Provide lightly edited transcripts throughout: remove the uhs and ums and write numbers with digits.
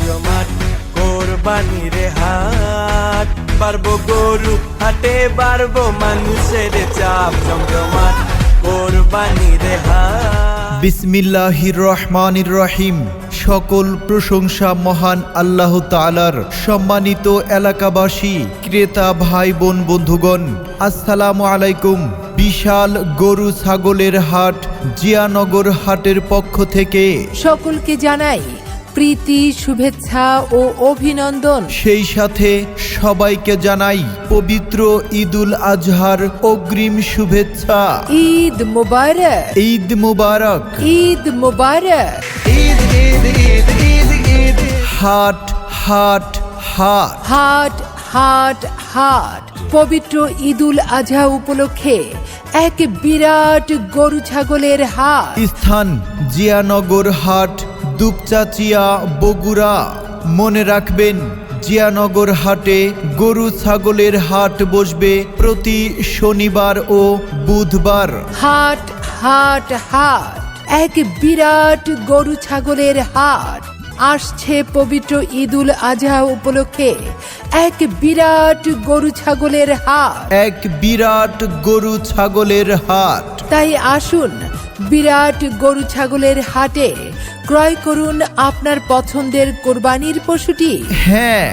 জমজমাট কোরবানির হাট, বাড়বো গরু হাটে বাড়বো মানুষের চাপ, জমজমাট কোরবানির হাট। বিসমিল্লাহির রহমানির রহিম। সকল প্রশংসা মহান আল্লাহ তাআলার। সম্মানিত এলাকাবাসী, ক্রেতা ভাই বোন বন্ধুগণ, আসসালামু আলাইকুম। বিশাল গরু ছাগলের হাট জিয়ানগর হাটের পক্ষ থেকে সকলকে জানাই প্রীতি, শুভেচ্ছা ও অভিনন্দন। সেই সাথে সবাইকে জানাই পবিত্র ঈদুল আজহার অগ্রিম শুভেচ্ছা। ঈদ মুবারক, ঈদ মুবারক, ঈদ মুবারক। ঈদ ঈদ ঈদ ঈদ ঈদ। হাট হাট হাট। হাট হাট হাট। পবিত্র ঈদুল আজহা উপলক্ষে এক বিরাট গরু ছাগলের হাট। স্থান জিয়ানগর হাট, দুপচাচিয়া, বগুড়া। মনে রাখবেন, জিয়ানগর হাটে গরু ছাগলের হাট বসবে প্রতি শনিবার ও বুধবার। হাট হাট হাট। এক বিরাট গরু ছাগলের হাট আসছে পবিত্র ঈদুল আজহা উপলক্ষে। এক বিরাট গরু ছাগলের হাট। এক বিরাট গরু ছাগলের হাট। তাই আসুন বিরাট গরু ছাগলের হাটে ক্রয় করুন আপনার পছন্দের কোরবানির পশুটি। হ্যাঁ,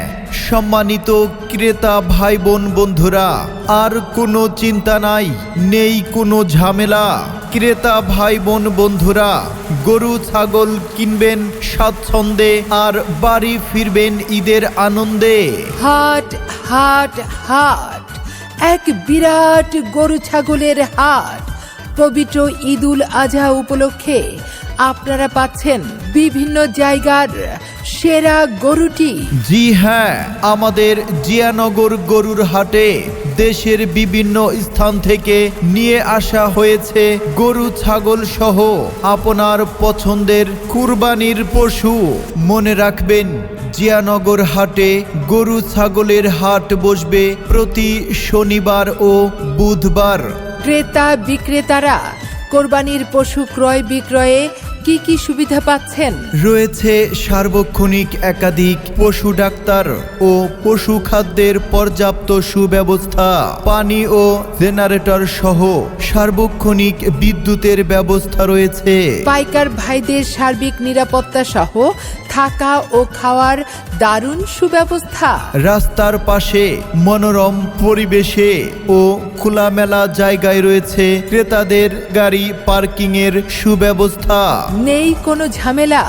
সম্মানিত ক্রেতা ভাই বোন বন্ধুরা, আর কোনো চিন্তা নাই, নেই কোনো ঝামেলা। ক্রেতা ভাই বোন বন্ধুরা, গরু ছাগল কিনবেন স্বাচ্ছন্দ্যে আর বাড়ি ফিরবেন ঈদের আনন্দে। হাট হাট হাট। এক বিরাট গরু ছাগলের হাট পবিত্র ঈদুল আজহা উপলক্ষে আপনারা পাচ্ছেন বিভিন্ন জায়গার সেরা গরুটি। জি হ্যাঁ, আমাদের জিয়ানগর গরুর হাটে দেশের বিভিন্ন স্থান থেকে নিয়ে আসা হয়েছে গরু ছাগল সহ আপনার পছন্দের কুরবানির পশু। মনে রাখবেন, জিয়ানগর হাটে গরু ছাগলের হাট বসবে প্রতি শনিবার ও বুধবার। ক্রেতা বিক্রেতারা কোরবানির পশু ক্রয় বিক্রয়ে কি কি সুবিধা পাচ্ছেন? রয়েছে সার্বক্ষণিক একাধিক পশু ডাক্তার ও পশু খাদ্যের পর্যাপ্ত সুব্যবস্থা, পানি ও জেনারেটর সহ সার্বক্ষণিক বিদ্যুতের ব্যবস্থা রয়েছে। পাইকার ভাইদের সার্বিক নিরাপত্তা সহ থাকা ও খাওয়ার দারুণ সুব্যবস্থা। রাস্তার পাশে মনোরম পরিবেশে ও খোলামেলা জায়গায় রয়েছে ক্রেতাদের গাড়ি পার্কিংয়ের সুব্যবস্থা। নেই কোনো ঝামেলা,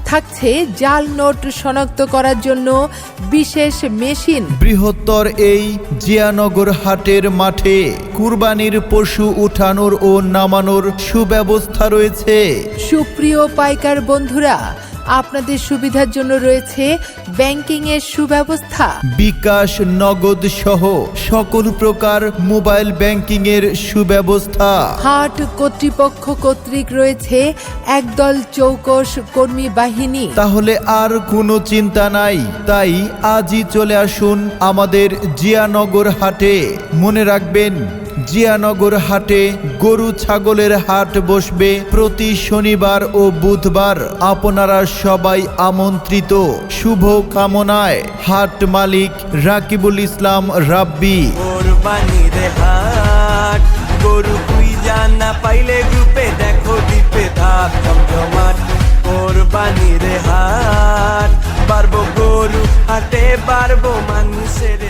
থাকছে জাল নোট শনাক্ত করার জন্য বিশেষ মেশিন। বৃহত্তর এই জিয়ানগর হাটের মাঠে কুরবানির পশু উঠানোর ও নামানোর সুব্যবস্থা রয়েছে। সুপ্রিয় পাইকার বন্ধুরা, আপনাদের সুবিধার জন্য রয়েছে ব্যাংকিং এর সুব্যবস্থা। বিকাশ, নগদ সহ সকল প্রকার মোবাইল ব্যাংকিং এর সুব্যবস্থা। হাট কর্তৃপক্ষ কর্তৃক রয়েছে একদল চৌকস কর্মী বাহিনী। তাহলে আর কোনো চিন্তা নাই, তাই আজই চলে আসুন আমাদের জিয়ানগর হাটে। মনে রাখবেন, জিয়ানগর হাটে গরু ছাগলের হাট বসবে প্রতি শনিবার ও বুধবার। আপনারা সবাই আমন্ত্রিত। শুভ কামনায় হাট মালিক রাকিবুল ইসলাম রাব্বি। কোরবানির হাট, গরু খুঁজা না পাইলে গ্রুপে দেখো দ্বীপে ধাপ, জমজমাট কোরবানির হাট, বাড়বো গরু হাটে বাড়বো মানুষের